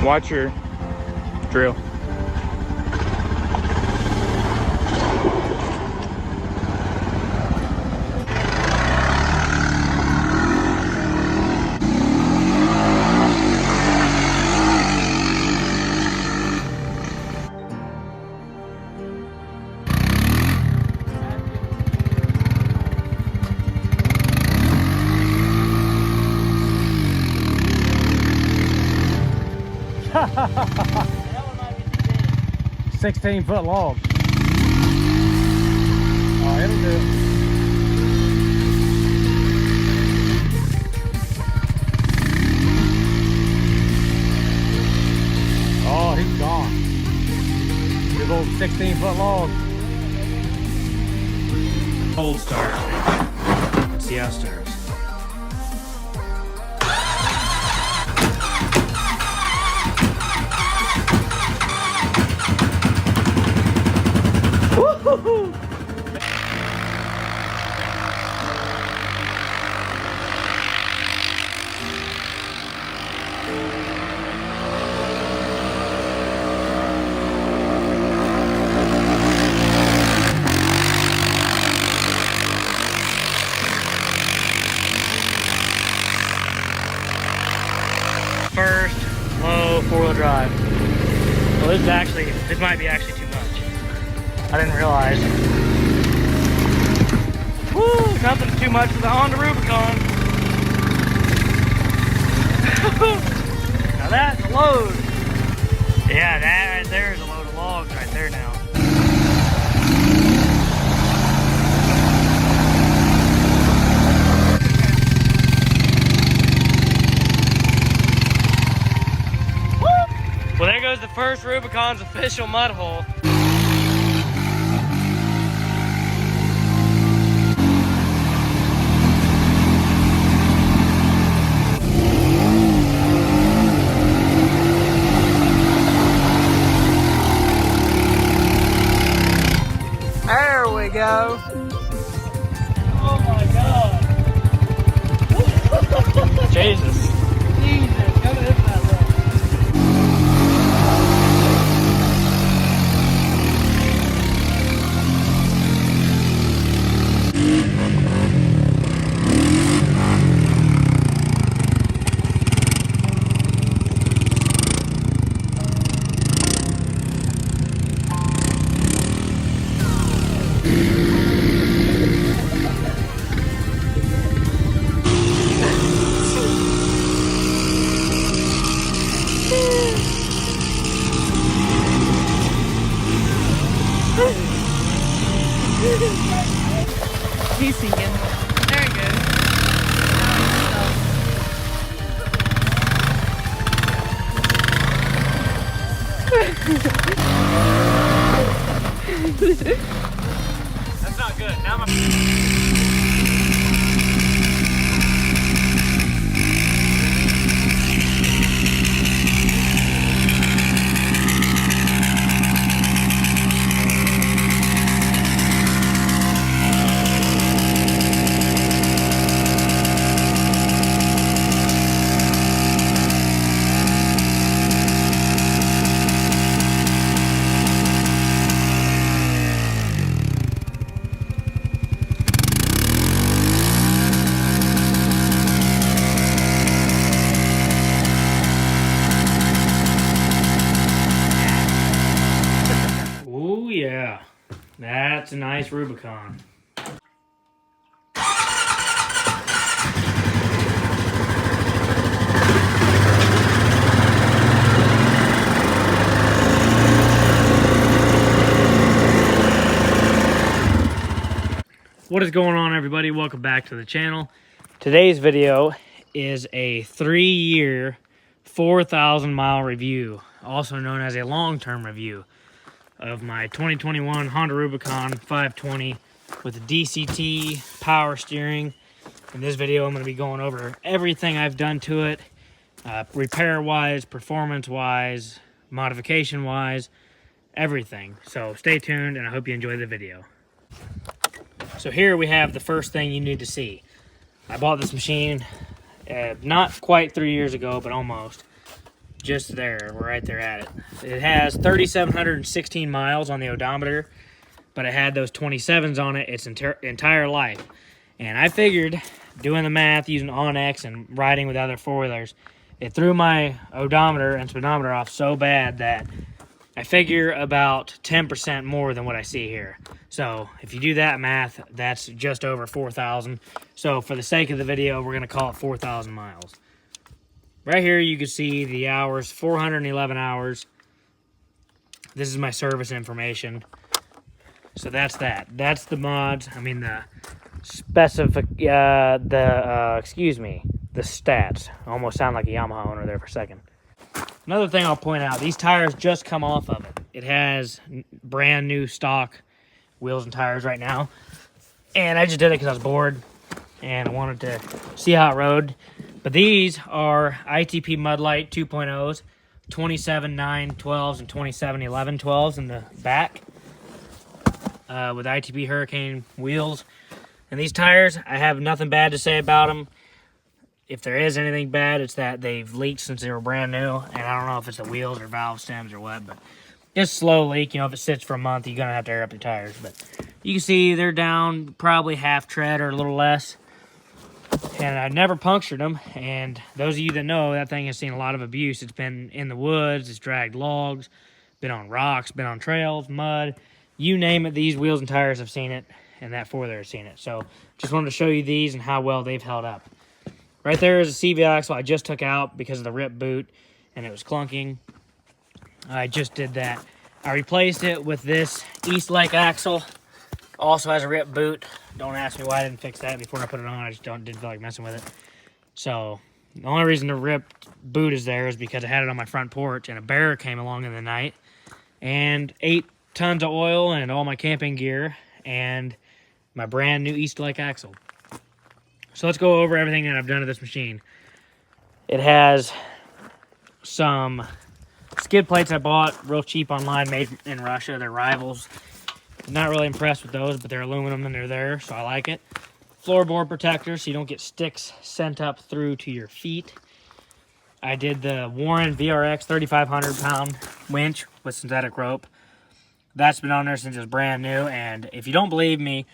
Watch your drill. That one might be too big. 16-foot log. Oh, it'll do it. Oh, he's gone. Big old 16-foot log. Cold start. Let's see how it starts. First low 4-wheel drive. Well, this might be actually too much. I didn't realize. Woo, nothing's too much for the Honda Rubicon. Now that's a load. Yeah, that right there is a load of logs right there now. Well, there goes the first Rubicon's official mud hole. There we go. Oh my God. Jesus. Jesus, go to this side, look. He's sinking. There he goes. That's not good. Now my Ooh, yeah. That's a nice Rubicon. What is going on, everybody? Welcome back to the channel. Today's video is a 3-year, 4,000-mile review, also known as a long-term review of my 2021 Honda Rubicon 520 with the DCT power steering. In this video, I'm going to be going over everything I've done to it, repair-wise, performance-wise, modification-wise, everything. So stay tuned, and I hope you enjoy the video. So here we have the first thing you need to see. I bought this machine not quite 3 years ago, but almost. just there. We're right there at it. It has 3,716 miles on the odometer, but it had those 27s on it its entire life. And I figured, doing the math, using Onyx and riding with other four-wheelers, it threw my odometer and speedometer off so bad that I figure about 10% more than what I see here. So if you do that math, that's just over 4,000. So for the sake of the video, we're going to call it 4,000 miles. Right here, you can see the hours, 411 hours. This is my service information. So that's that. That's the mods. I mean, the the stats. Almost sound like a Yamaha owner there for a second. Another thing I'll point out, these tires just come off of it. It has brand new stock wheels and tires right now. And I just did it because I was bored and I wanted to see how it rode. But these are ITP Mudlight 2.0s, 27.912s and 27.1112s in the back with ITP Hurricane wheels. And these tires, I have nothing bad to say about them. If there is anything bad, it's that they've leaked since they were brand new. And I don't know if it's the wheels or valve stems or what, but just slow leak. You know, if it sits for a month, you're going to have to air up your tires. But you can see they're down probably half tread or a little less. And I never punctured them. And those of you that know, that thing has seen a lot of abuse. It's been in the woods, it's dragged logs, been on rocks, been on trails, mud. You name it, these wheels and tires have seen it, and that four-wheeler has seen it. So just wanted to show you these and how well they've held up. Right there is a CV axle I just took out because of the ripped boot, and it was clunking. I just did that. I replaced it with this East Lake axle. Also has a ripped boot. Don't ask me why I didn't fix that before I put it on. I just didn't feel like messing with it. So the only reason the ripped boot is there is because I had it on my front porch, and a bear came along in the night and ate tons of oil and all my camping gear and my brand new East Lake axle. So let's go over everything that I've done to this machine. It has some skid plates I bought real cheap online, made in Russia. They're Rivals. Not really impressed with those, but they're aluminum and they're there, so I like it. Floorboard protector so you don't get sticks sent up through to your feet. I did the Warren VRX 3,500 pound winch with synthetic rope. That's been on there since it was brand new, and if you don't believe me,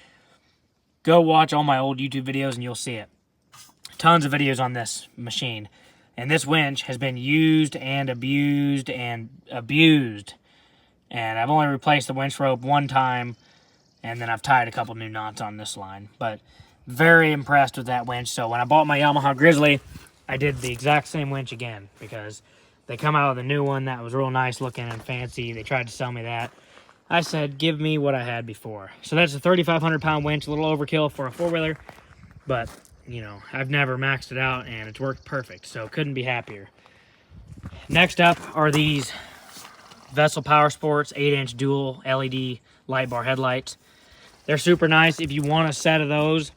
go watch all my old YouTube videos and you'll see it. Tons of videos on this machine. And this winch has been used and abused and abused. And I've only replaced the winch rope one time, and then I've tied a couple new knots on this line. But very impressed with that winch. So when I bought my Yamaha Grizzly, I did the exact same winch again because they come out with a new one that was real nice looking and fancy. They tried to sell me that. I said, give me what I had before. So that's a 3,500 pound winch, a little overkill for a four-wheeler, but, you know, I've never maxed it out, and it's worked perfect, so couldn't be happier. Next up are these Vessel Power Sports 8-inch dual LED light bar headlights. They're super nice. If you want a set of those,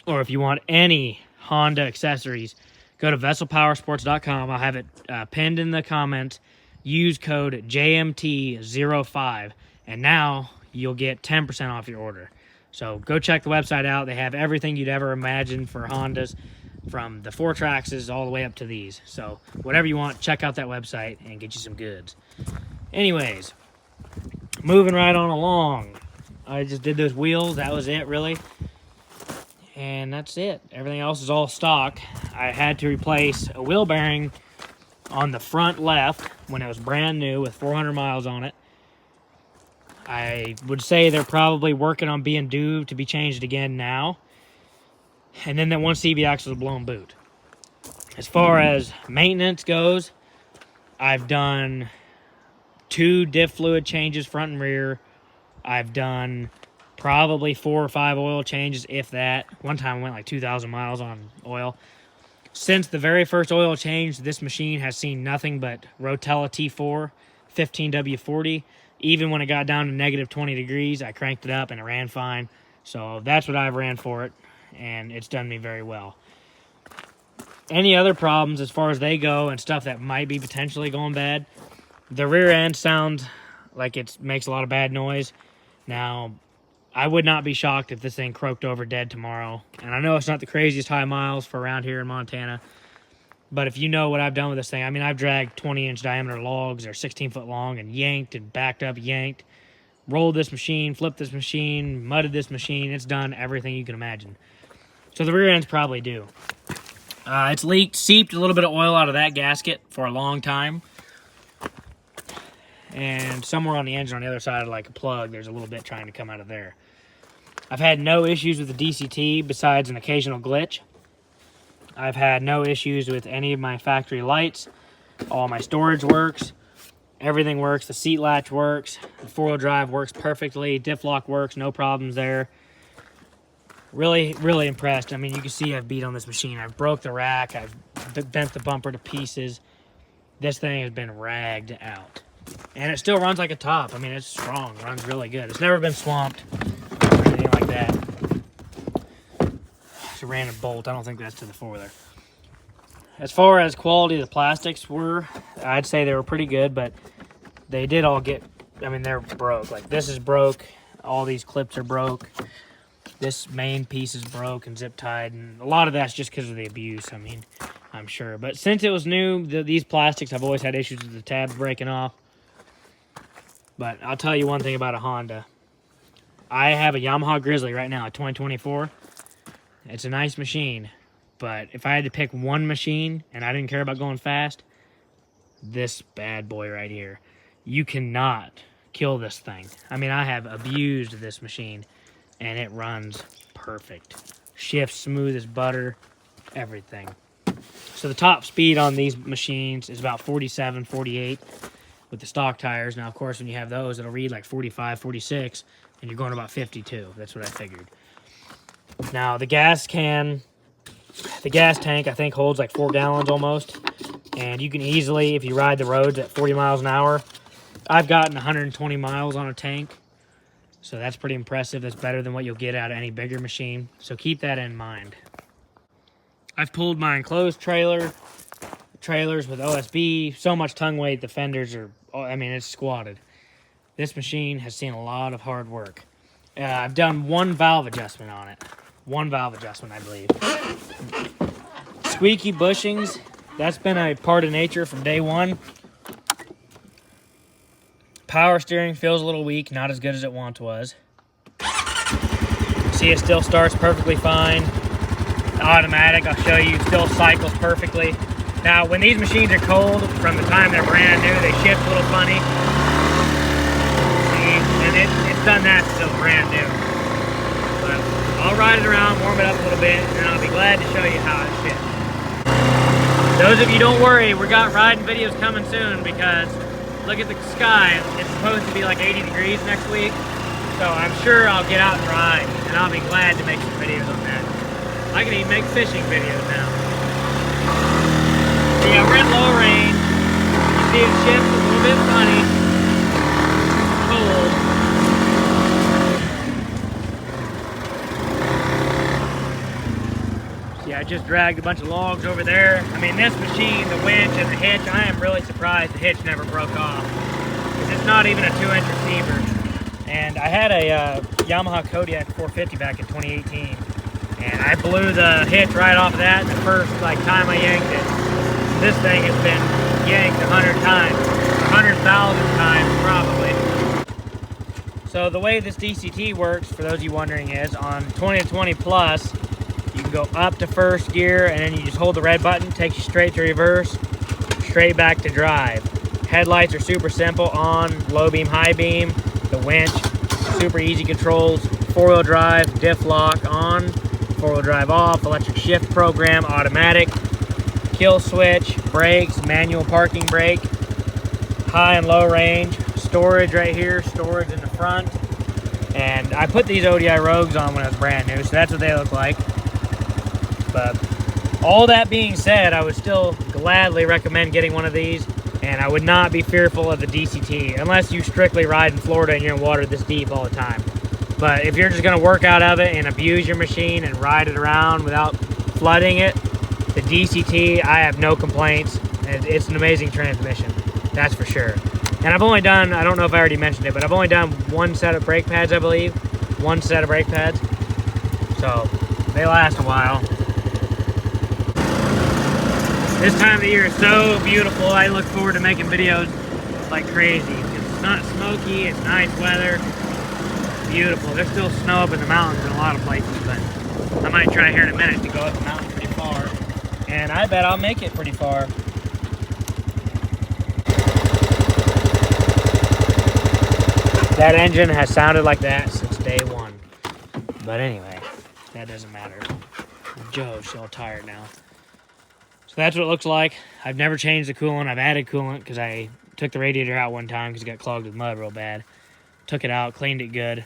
or if you want any Honda accessories, go to vesselpowersports.com. I'll have it pinned in the comments. Use code JMT05. And now you'll get 10% off your order. So go check the website out. They have everything you'd ever imagine for Hondas, from the 4Traxes all the way up to these. So whatever you want, check out that website and get you some goods. Anyways, moving right on along. I just did those wheels. That was it, really. And that's it. Everything else is all stock. I had to replace a wheel bearing on the front left when it was brand new with 400 miles on it. I would say they're probably working on being due to be changed again now. And then that one CV axle is a blown boot. As far as maintenance goes, I've done 2 diff fluid changes front and rear. I've done probably 4 or 5 oil changes, if that. One time I went like 2,000 miles on oil. Since the very first oil change, this machine has seen nothing but Rotella T4, 15W40. Even when it got down to negative 20 degrees, I cranked it up and it ran fine. So that's what I've ran for it, and it's done me very well. Any other problems as far as they go and stuff that might be potentially going bad, the rear end sounds like it makes a lot of bad noise. Now, I would not be shocked if this thing croaked over dead tomorrow. And I know it's not the craziest high miles for around here in Montana, But if you know what I've done with this thing, I mean, I've dragged 20-inch diameter logs or 16-foot long and yanked and backed up, yanked, rolled this machine, flipped this machine, mudded this machine. It's done everything you can imagine. So the rear end's probably due. It's leaked, seeped a little bit of oil out of that gasket for a long time. And somewhere on the engine on the other side of like a plug, there's a little bit trying to come out of there. I've had no issues with the DCT besides an occasional glitch. I've had no issues with any of my factory lights. All my storage works. Everything works. The seat latch works. The four-wheel drive works perfectly. Diff lock works. No problems there. Really, really impressed. I mean, you can see I've beat on this machine. I've broke the rack. I've bent the bumper to pieces. This thing has been ragged out. And it still runs like a top. I mean, it's strong. Runs really good. It's never been swamped or anything like that. It's a random bolt. I don't think that's to the four-wheeler. As far as quality of the plastics were, I'd say they were pretty good, but they did all get, I mean, they're broke. Like, this is broke. All these clips are broke. This main piece is broke and zip tied, and a lot of that's just because of the abuse, I mean, I'm sure. But since it was new, these plastics, I've always had issues with the tabs breaking off. But I'll tell you one thing about a Honda. I have a Yamaha Grizzly right now, a 2024. It's a nice machine, but if I had to pick one machine and I didn't care about going fast, this bad boy right here. You cannot kill this thing. I mean, I have abused this machine, and it runs perfect. Shifts smooth as butter, everything. So the top speed on these machines is about 47, 48 with the stock tires. Now, of course, when you have those, it'll read like 45, 46, and you're going about 52. That's what I figured. Now, the gas tank, I think, holds like 4 gallons almost. And you can easily, if you ride the roads at 40 miles an hour, I've gotten 120 miles on a tank. So that's pretty impressive. That's better than what you'll get out of any bigger machine. So keep that in mind. I've pulled my enclosed trailers with OSB. So much tongue weight, the fenders are, I mean, it's squatted. This machine has seen a lot of hard work. I've done one valve adjustment on it. One valve adjustment, I believe. Squeaky bushings, that's been a part of nature from day one. Power steering feels a little weak, not as good as it once was. See, it still starts perfectly fine. The automatic, I'll show you, still cycles perfectly. Now, when these machines are cold, from the time they're brand new, they shift a little funny. See, and it's done that still brand new. But I'll ride it around, warm it up a little bit, and I'll be glad to show you how it shifts. Those of you, don't worry, we got riding videos coming soon, because look at the sky. It's supposed to be like 80 degrees next week, so I'm sure I'll get out and ride, and I'll be glad to make some videos on that. I can even make fishing videos now. So yeah, we're in low range. You see it shifts a little bit funny. Cold. See, I just dragged a bunch of logs over there. I mean, this machine, the winch and the hitch, I am really surprised the hitch never broke off. Because it's not even a 2-inch receiver. And I had a Yamaha Kodiak 450 back in 2018. And I blew the hitch right off of that the first time I yanked it. This thing has been yanked 100 times, 100,000 times probably. So the way this DCT works, for those of you wondering, is on 20 to 20 plus, you can go up to first gear, and then you just hold the red button, takes you straight to reverse, straight back to drive. Headlights are super simple, on, low beam, high beam, the winch, super easy controls, 4-wheel drive, diff lock on, 4-wheel drive off, electric shift program, automatic, kill switch, brakes, manual parking brake, high and low range, storage right here, storage in the front. And I put these ODI Rogues on when I was brand new, so that's what they look like. But all that being said, I would still gladly recommend getting one of these, and I would not be fearful of the DCT, unless you strictly ride in Florida and you're in water this deep all the time. But if you're just going to work out of it and abuse your machine and ride it around without flooding it, the DCT, I have no complaints. It's an amazing transmission, that's for sure. And I've only done, I don't know if I already mentioned it, but I've only done one set of brake pads, I believe. One set of brake pads. So, they last a while. This time of the year is so beautiful. I look forward to making videos like crazy. It's not smoky, it's nice weather. Beautiful. There's still snow up in the mountains in a lot of places, but I might try here in a minute to go up the mountain pretty far. And I bet I'll make it pretty far. That engine has sounded like that since day one. But anyway, that doesn't matter. Joe's all tired now. So that's what it looks like. I've never changed the coolant. I've added coolant because I took the radiator out one time because it got clogged with mud real bad. Took it out, cleaned it good.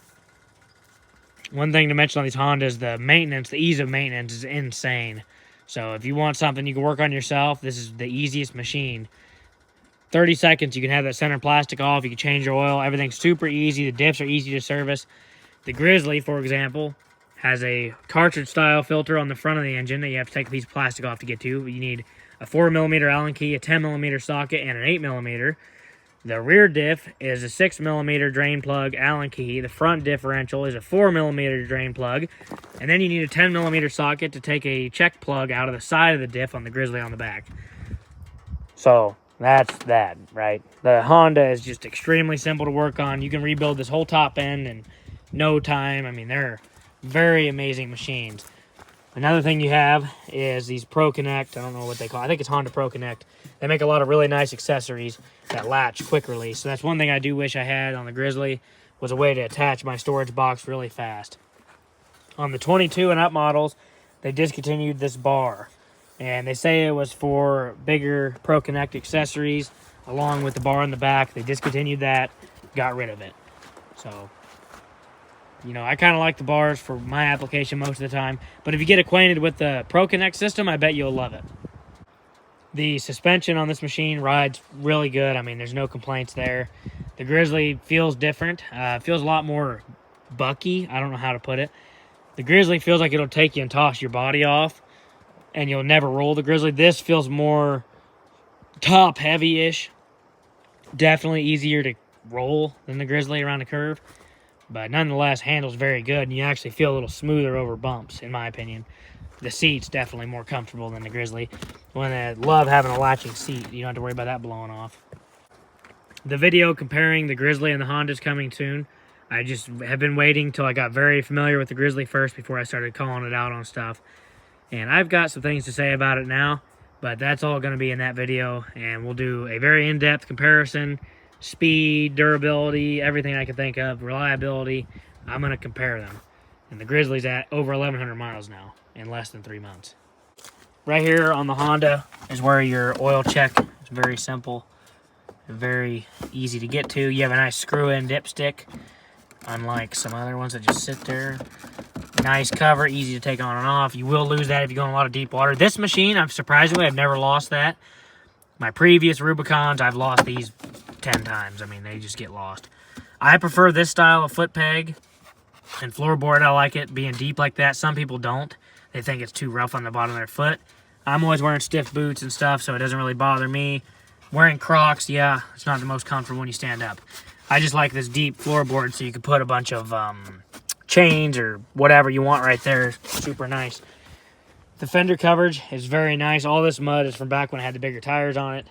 One thing to mention on these Hondas, the maintenance, the ease of maintenance is insane. So if you want something you can work on yourself, this is the easiest machine. 30 seconds, you can have that center plastic off. You can change your oil. Everything's super easy. The diffs are easy to service. The Grizzly, for example, has a cartridge-style filter on the front of the engine that you have to take a piece of plastic off to get to. You need a 4mm Allen key, a 10mm socket, and an 8mm. The rear diff is a 6mm drain plug Allen key. The front differential is a 4mm drain plug. And then you need a 10mm socket to take a check plug out of the side of the diff on the Grizzly on the back. So that's that, right? The Honda is just extremely simple to work on. You can rebuild this whole top end in no time. I mean, they're very amazing machines. Another thing you have is these Pro Connect. I don't know what they call it. I think it's Honda Pro Connect. They make a lot of really nice accessories that latch quick release. So that's one thing I do wish I had on the Grizzly, was a way to attach my storage box really fast. On the 22 and up models, they discontinued this bar. And they say it was for bigger Pro Connect accessories along with the bar in the back. They discontinued that, got rid of it. So, you know, I kind of like the bars for my application most of the time. But if you get acquainted with the Pro Connect system, I bet you'll love it. The suspension on this machine rides really good. I mean, there's no complaints there. The Grizzly feels different. Feels a lot more bucky. I don't know how to put it. The Grizzly feels like it'll take you and toss your body off, and you'll never roll the Grizzly. This feels more top heavy-ish. Definitely easier to roll than the Grizzly around a curve. But nonetheless, handles very good, and you actually feel a little smoother over bumps, in my opinion. The seat's definitely more comfortable than the Grizzly. I love having a latching seat. You don't have to worry about that blowing off. The video comparing the Grizzly and the Honda is coming soon. I just have been waiting till I got very familiar with the Grizzly first before I started calling it out on stuff. And I've got some things to say about it now, but that's all going to be in that video. And we'll do a very in-depth comparison. Speed, durability, everything I can think of, reliability. I'm going to compare them. And the Grizzly's at over 1,100 miles now in less than 3 months. Right here on the Honda is where your oil check is very simple. Very easy to get to. You have a nice screw-in dipstick, unlike some other ones that just sit there. Nice cover, easy to take on and off. You will lose that if you go in a lot of deep water. This machine, surprisingly, I've never lost that. My previous Rubicons, I've lost these 10 times. I mean, they just get lost. I prefer this style of foot peg and floorboard. I like it being deep like that. Some people don't. They think it's too rough on the bottom of their foot. I'm always wearing stiff boots and stuff, so it doesn't really bother me. Wearing Crocs, yeah, it's not the most comfortable when you stand up. I just like this deep floorboard so you can put a bunch of chains or whatever you want right there. Super nice. The fender coverage is very nice. All this mud is from back when I had the bigger tires on it.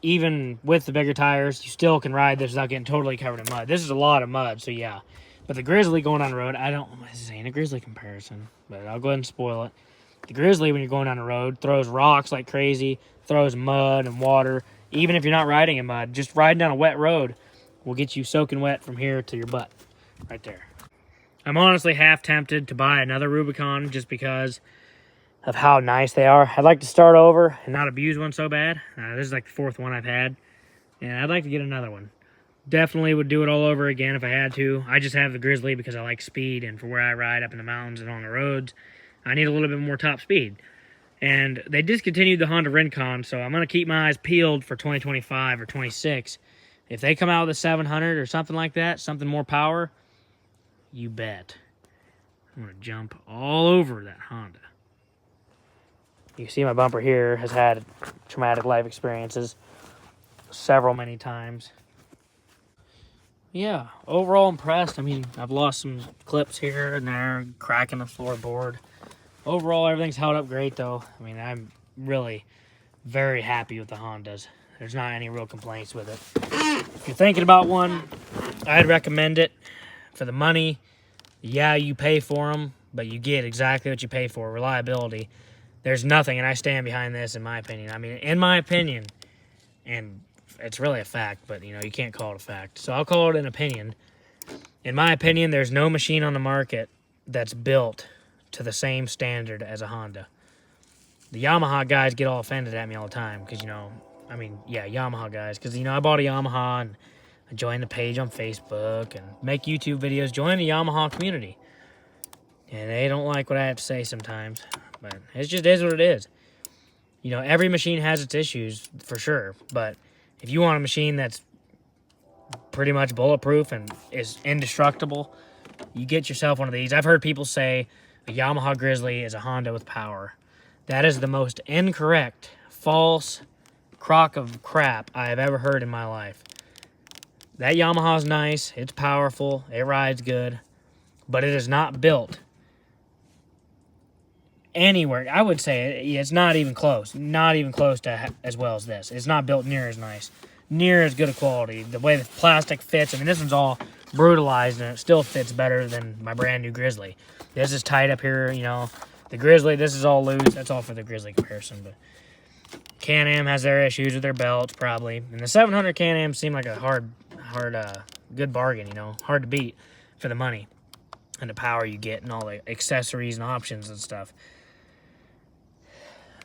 Even with the bigger tires, you still can ride this without getting totally covered in mud. This is a lot of mud, so yeah. But the Grizzly going on the road, this ain't a Grizzly comparison, but I'll go ahead and spoil it. The Grizzly, when you're going down the road, throws rocks like crazy, throws mud and water. Even if you're not riding in mud, just riding down a wet road will get you soaking wet from here to your butt, right there. I'm honestly half tempted to buy another Rubicon just because of how nice they are. I'd like to start over and not abuse one so bad. This is like the 4th one I've had, and I'd like to get another one. Definitely would do it all over again if I had to. I just have the Grizzly because I like speed, and for where I ride up in the mountains and on the roads, I need a little bit more top speed. And they discontinued the Honda Rubicon, so I'm going to keep my eyes peeled for 2025 or 26. If they come out with a 700 or something like that, something more power, you bet. I'm going to jump all over that Honda. You see my bumper here has had traumatic life experiences many times. Yeah, overall impressed. I mean, I've lost some clips here and there, cracking the floorboard. Overall, everything's held up great, though. I mean, I'm really very happy with the Hondas. There's not any real complaints with it. If you're thinking about one, I'd recommend it. For the money, yeah, you pay for them, but you get exactly what you pay for. Reliability. There's nothing, and I stand behind this in my opinion. I mean, in my opinion, and it's really a fact, but you know, you can't call it a fact. So I'll call it an opinion. In my opinion, there's no machine on the market that's built to the same standard as a Honda. The Yamaha guys get all offended at me all the time because, you know, I mean, yeah, Yamaha guys, because, you know, I bought a Yamaha and I joined the page on Facebook and make YouTube videos, join the Yamaha community. And they don't like what I have to say sometimes, but it just is what it is. You know, every machine has its issues, for sure, but if you want a machine that's pretty much bulletproof and is indestructible, you get yourself one of these. I've heard people say a Yamaha Grizzly is a Honda with power. That is the most incorrect, false crock of crap I have ever heard in my life. That Yamaha's nice, it's powerful, it rides good, but it is not built anywhere. I would say it's not even close. Not even close to as well as this. It's not built near as nice, near as good a quality. The way the plastic fits, I mean, this one's all brutalized and it still fits better than my brand new Grizzly. This is tight up here, you know. The Grizzly, this is all loose. That's all for the Grizzly comparison, but Can-Am has their issues with their belts, probably. And the 700 Can-Am seemed like a hard, good bargain, you know. Hard to beat for the money and the power you get and all the accessories and options and stuff.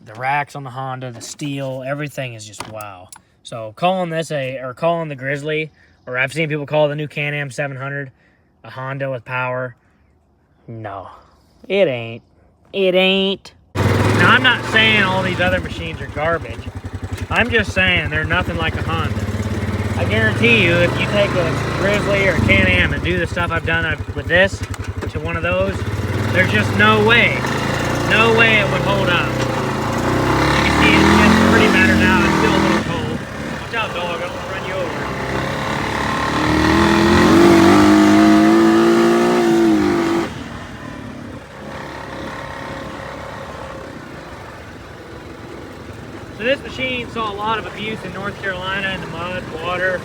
The racks on the Honda, the steel, everything is just wow. So calling this calling the Grizzly, or I've seen people call the new Can-Am 700 a Honda with power. No, it ain't. It ain't. Now, I'm not saying all these other machines are garbage. I'm just saying they're nothing like a Honda. I guarantee you, if you take a Grizzly or a Can-Am and do the stuff I've done with this to one of those, there's just no way it would hold up. You can see it's getting pretty better now. It's still a little cold. Watch out, dog. I don't want to run you over. So this machine saw a lot of abuse in North Carolina in the mud, water,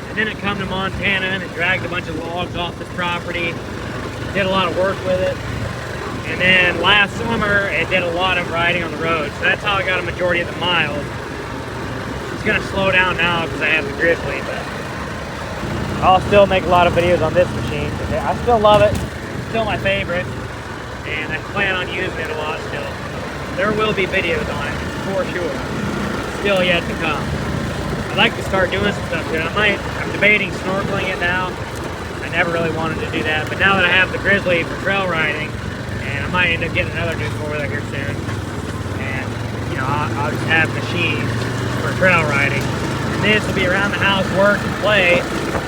and then it come to Montana and it dragged a bunch of logs off this property, did a lot of work with it, and then last summer it did a lot of riding on the road, so that's how I got a majority of the miles. It's going to slow down now because I have the Grizzly, but I'll still make a lot of videos on this machine. I still love it, it's still my favorite, and I plan on using it a lot still. There will be videos on it, for sure. Still yet to come. I'd like to start doing some stuff to it. I'm debating snorkeling it now. I never really wanted to do that, but now that I have the Grizzly for trail riding, and I might end up getting another new four-wheeler here soon, and you know, I'll just have machines for trail riding. And this will be around the house, work and play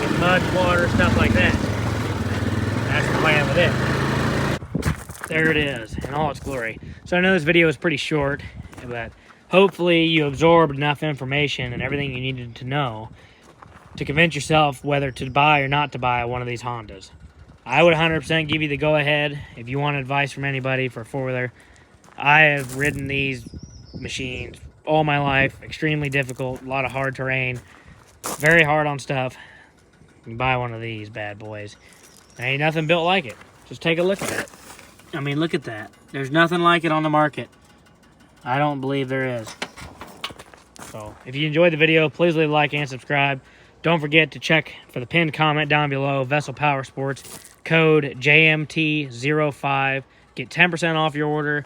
in mud, water, stuff like that. That's the plan with it. There it is in all its glory. So I know this video is pretty short, but hopefully you absorbed enough information and everything you needed to know to convince yourself whether to buy or not to buy one of these Hondas. I would 100% give you the go-ahead if you want advice from anybody for a four-wheeler. I have ridden these machines all my life, extremely difficult, a lot of hard terrain, very hard on stuff. You can buy one of these bad boys. There ain't nothing built like it. Just take a look at it. I mean, look at that. There's nothing like it on the market. I don't believe there is. So, if you enjoyed the video, please leave a like and subscribe. Don't forget to check for the pinned comment down below, Vessel Power Sports, code JMT05. Get 10% off your order,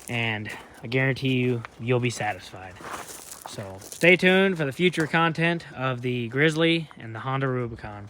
and I guarantee you, you'll be satisfied. So, stay tuned for the future content of the Grizzly and the Honda Rubicon.